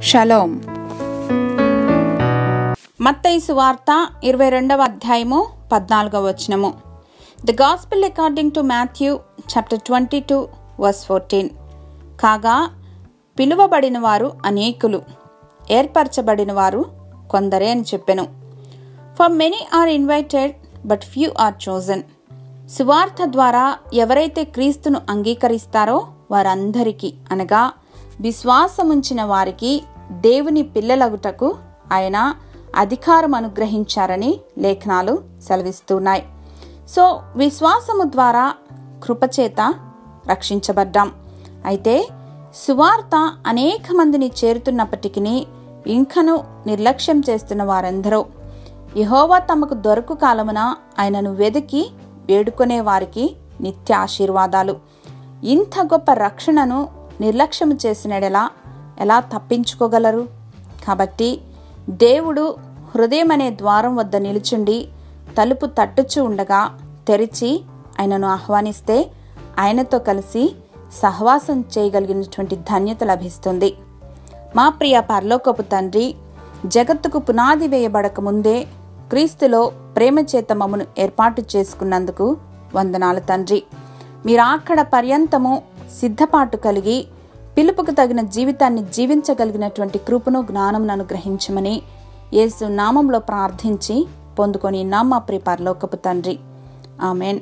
Shalom. మత్తయి సువార్త 22వ అధ్యాయము 14వ వచనము. The gospel according to Matthew chapter 22 verse 14. కాగా పిలువబడిన వారు అనేకులు, ఏర్పరచబడిన వారు కొందరే అని చెప్పెను. For many are invited but few are chosen. సువార్త ద్వారా ఎవరైతే క్రీస్తును అంగీకరిస్తారో వారందరికీ, అనగా విశ్వాసముంచిన వారికి దేవుని పిల్లలగుటకు ఆయన అధికారం అనుగ్రహించారని లేఖనాలు సెలవిస్తున్నాయి. సో విశ్వాసము ద్వారా కృపచేత రక్షించబడ్డాం. అయితే సువార్త అనేక మందిని చేరుతున్నప్పటికీ ఇంకను నిర్లక్ష్యం చేస్తున్న వారందరూ యెహోవా తమకు దొరకు కాలమున ఆయనను వెదికి వేడుకునే వారికి నిత్య ఆశీర్వాదాలు. ఇంత గొప్ప రక్షణను నిర్లక్ష్యం చేసినడెలా ఎలా తప్పించుకోగలరు? కాబట్టి దేవుడు హృదయం అనే ద్వారం వద్ద నిలుచుండి తలుపు తట్టుచు ఉండగా తెరిచి ఆయనను ఆహ్వానిస్తే ఆయనతో కలిసి సహవాసం చేయగలిగినటువంటి ధన్యత లభిస్తుంది. మా ప్రియ పరలోకపు తండ్రి, జగత్తుకు పునాది వేయబడక ముందే క్రీస్తులో ప్రేమ చేత మమ్మను ఏర్పాటు చేసుకున్నందుకు వందనాలు తండ్రి. మీరు అక్కడ పర్యంతము సిద్ధపాటు కలిగి పిలుపుకు తగిన జీవితాన్ని జీవించగలిగినటువంటి కృపను జ్ఞానమును అనుగ్రహించమని యేసు నామంలో ప్రార్థించి పొందుకొని మా ప్రియ పరలోకపు తండ్రి. ఆమెన్.